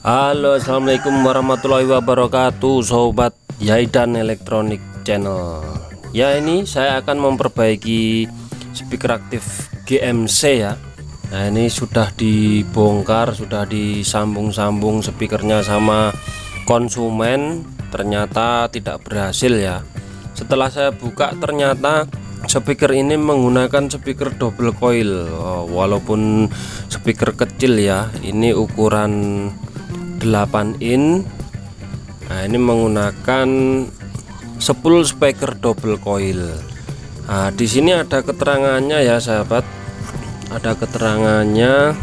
Halo, assalamualaikum warahmatullahi wabarakatuh, sobat Yaidan Elektronik Channel. Ya, ini saya akan memperbaiki speaker aktif GMC ya. Nah, ini sudah dibongkar, sudah disambung-sambung speakernya sama konsumen, ternyata tidak berhasil ya. Setelah saya buka, ternyata speaker ini menggunakan speaker double coil. Walaupun speaker kecil ya, ini ukuran 8 in. Nah, ini menggunakan 10 speaker double coil. Nah, di sini ada keterangannya ya sahabat, ada keterangannya.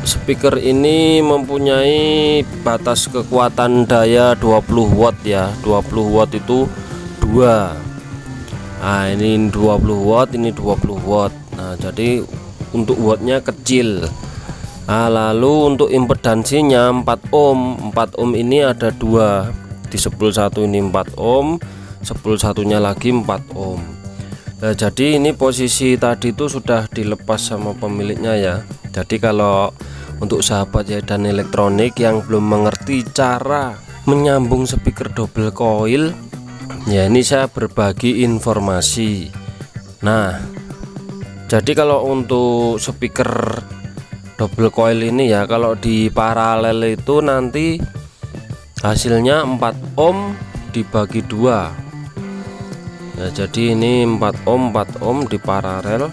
Speaker ini mempunyai batas kekuatan daya 20 watt ya. 20 watt itu 2. Nah, ini 20 watt, ini 20 watt. Nah, jadi untuk wattnya kecil. Nah, lalu untuk impedansinya 4 ohm. 4 ohm ini ada 2. Di spool satu ini 4 ohm, spool satunya lagi 4 ohm. Nah, jadi ini posisi tadi itu sudah dilepas sama pemiliknya ya. Jadi kalau untuk sahabat Yaidan Elektronik yang belum mengerti cara menyambung speaker double coil, ya ini saya berbagi informasi. Nah, jadi kalau untuk speaker double coil ini ya, kalau di paralel itu nanti hasilnya 4 ohm dibagi 2. Nah, jadi ini 4 ohm 4 ohm di paralel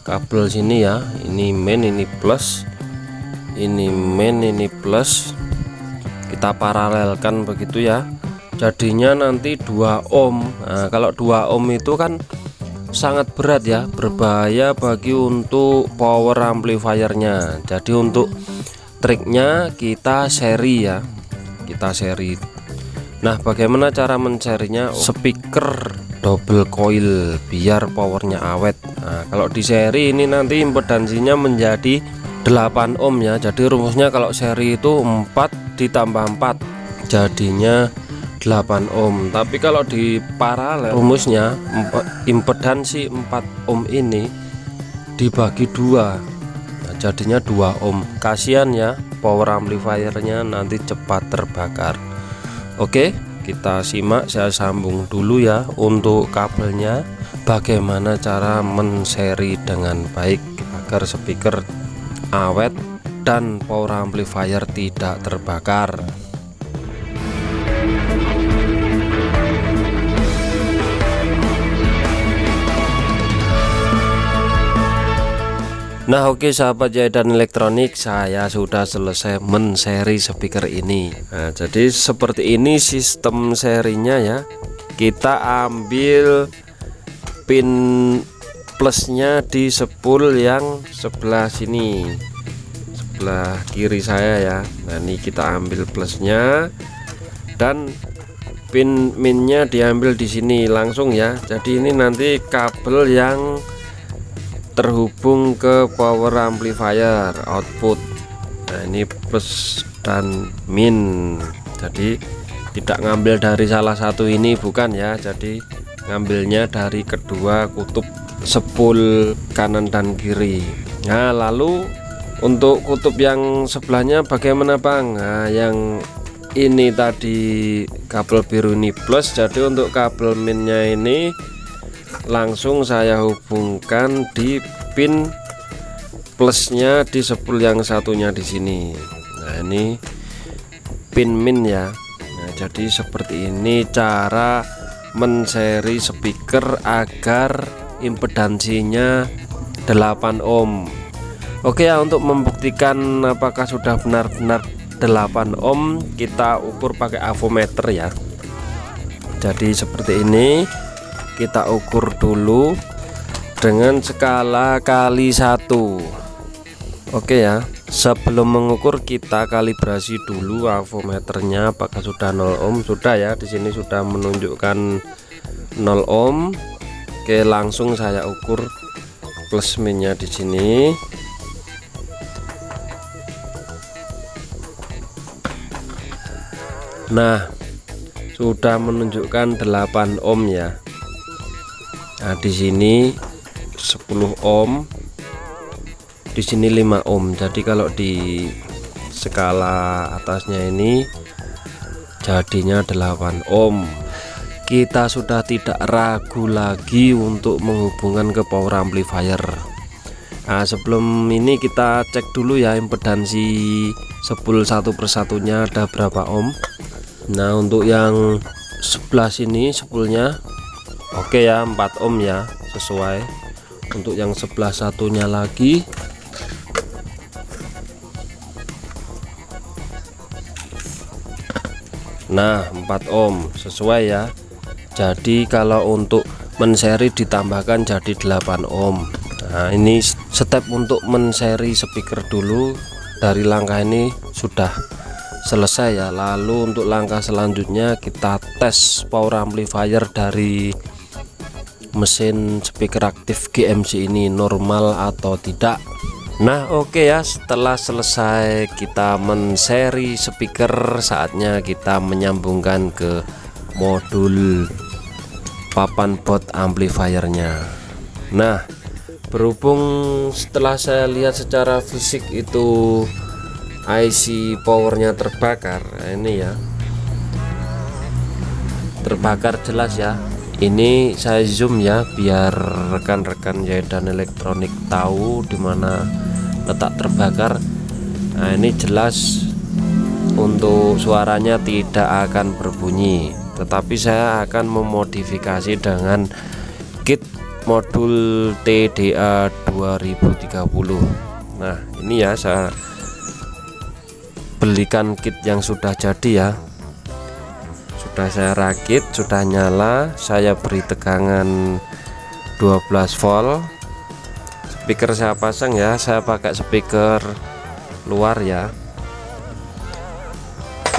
kabel sini ya. Ini main, ini plus, ini main, ini plus, kita paralelkan begitu ya. Jadinya nanti 2 ohm. Nah, kalau 2 ohm itu kan sangat berat ya, berbahaya bagi untuk power amplifiernya. Jadi untuk triknya kita seri ya, kita seri. Nah, bagaimana cara menserinya speaker double coil biar powernya awet? Nah, kalau di seri ini nanti impedansinya menjadi 8 ohm ya. Jadi rumusnya kalau seri itu 4 ditambah 4 jadinya 8 ohm. Tapi kalau di paralel rumusnya impedansi 4 ohm ini dibagi 2. Nah, jadinya 2 ohm. Kasihan ya, power amplifiernya nanti cepat terbakar. Oke, kita simak, saya sambung dulu ya untuk kabelnya, bagaimana cara menseri dengan baik agar speaker awet dan power amplifier tidak terbakar. Nah, oke sahabat Yaidan Elektronik, saya sudah selesai menseri speaker ini. Nah, jadi seperti ini sistem serinya ya. Kita ambil pin plusnya di spool yang sebelah sini, sebelah kiri saya ya. Nah, ini kita ambil plusnya dan pin minnya diambil di sini langsung ya. Jadi ini nanti kabel yang terhubung ke power amplifier output. Nah, ini plus dan min. Jadi tidak ngambil dari salah satu ini, bukan ya. Jadi ngambilnya dari kedua kutub spool kanan dan kiri. Nah, lalu untuk kutub yang sebelahnya bagaimana Bang? Nah, yang ini tadi kabel biru ini plus. Jadi untuk kabel minnya ini langsung saya hubungkan di pin plusnya di spool yang satunya di sini. Nah, ini pin min ya. Nah, jadi seperti ini cara menseri speaker agar impedansinya 8 ohm. Oke ya, untuk membuktikan apakah sudah benar-benar 8 ohm, kita ukur pakai avometer ya. Jadi seperti ini, kita ukur dulu dengan skala kali 1. Oke ya, sebelum mengukur kita kalibrasi dulu avometernya apakah sudah 0 ohm. Sudah ya, di sini sudah menunjukkan 0 ohm. Oke, langsung saya ukur plus minnya di sini. Nah, sudah menunjukkan 8 ohm ya. Nah, di sini 10 ohm, di sini 5 ohm. Jadi kalau di skala atasnya ini jadinya 8 ohm. Kita sudah tidak ragu lagi untuk menghubungkan ke power amplifier. Nah, sebelum ini kita cek dulu ya impedansi spool satu persatunya ada berapa ohm. Nah, untuk yang sebelah sini spoolnya oke ya, 4 ohm ya, sesuai. Untuk yang sebelah satunya lagi nah 4 ohm sesuai ya. Jadi kalau untuk menseri ditambahkan jadi 8 ohm. Nah, ini step untuk menseri speaker dulu. Dari langkah ini sudah selesai ya. Lalu untuk langkah selanjutnya kita tes power amplifier dari mesin speaker aktif GMC ini normal atau tidak. Nah, oke ya, setelah selesai kita menseri speaker, saatnya kita menyambungkan ke modul papan bot amplifiernya. Nah, berhubung setelah saya lihat secara fisik itu IC powernya terbakar, nah ini ya terbakar jelas ya. Ini saya zoom ya biar rekan-rekan Zaidan Elektronik tahu dimana letak terbakar. Nah, ini jelas untuk suaranya tidak akan berbunyi, tetapi saya akan memodifikasi dengan kit modul TDA 2030. Nah, ini ya saya belikan kit yang sudah jadi ya. Sudah saya rakit, sudah nyala, saya beri tegangan 12 volt. Speaker saya pasang ya, saya pakai speaker luar ya.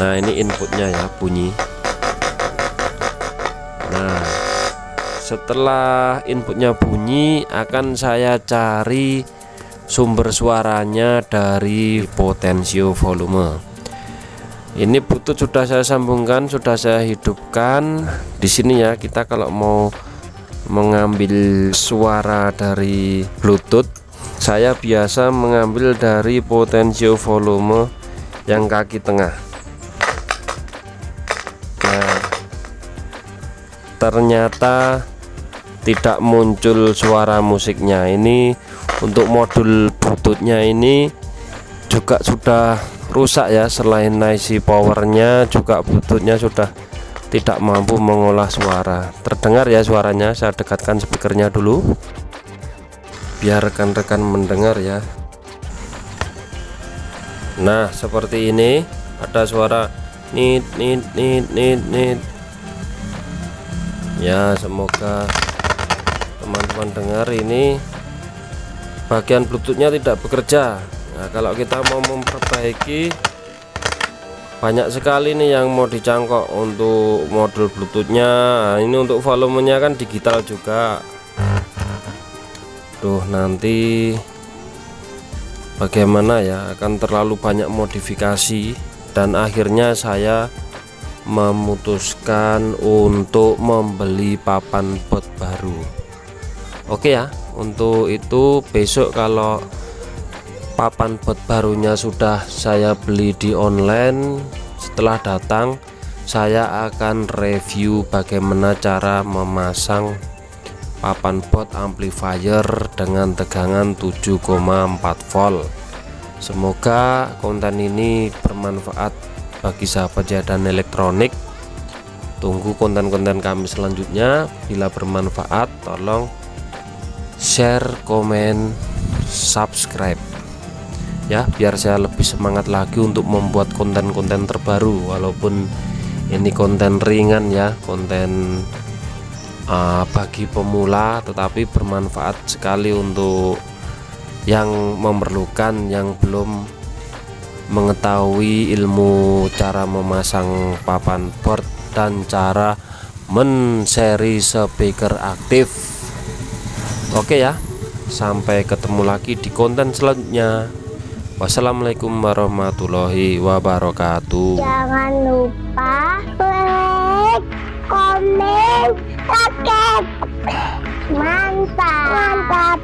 Nah, ini inputnya ya, bunyi. Nah, setelah inputnya bunyi akan saya cari sumber suaranya dari potensio volume. Ini Bluetooth sudah saya sambungkan, sudah saya hidupkan. Di sini ya, kita kalau mau mengambil suara dari Bluetooth, saya biasa mengambil dari potensio volume yang kaki tengah. Nah, ternyata tidak muncul suara musiknya. Ini untuk modul Bluetoothnya ini juga sudah rusak ya. Selain IC powernya juga Bluetoothnya sudah tidak mampu mengolah suara. Terdengar ya suaranya. Saya dekatkan speakernya dulu biar rekan-rekan mendengar ya. Nah, seperti ini ada suara nit nit nit nit nit ya. Semoga teman-teman dengar. Ini bagian Bluetoothnya tidak bekerja. Nah, kalau kita mau memperbaiki, banyak sekali nih yang mau dicangkok untuk modul Bluetoothnya. Nah, ini untuk volumenya kan digital juga. Duh, nanti bagaimana ya, akan terlalu banyak modifikasi dan akhirnya saya memutuskan untuk membeli papan bot baru. Oke ya, untuk itu besok kalau papan bot barunya sudah saya beli di online, setelah datang saya akan review bagaimana cara memasang papan bot amplifier dengan tegangan 7,4 volt. Semoga konten ini bermanfaat bagi sahabat Zaidan Elektronik. Tunggu konten-konten kami selanjutnya. Bila bermanfaat, tolong share, komen, subscribe ya, biar saya lebih semangat lagi untuk membuat konten-konten terbaru. Walaupun ini konten ringan ya, konten bagi pemula, tetapi bermanfaat sekali untuk yang memerlukan, yang belum mengetahui ilmu cara memasang papan board dan cara menseri speaker aktif. Oke ya, sampai ketemu lagi di konten selanjutnya. Wassalamualaikum warahmatullahi wabarakatuh. Jangan lupa like, komen, subscribe. Mantap. Mantap.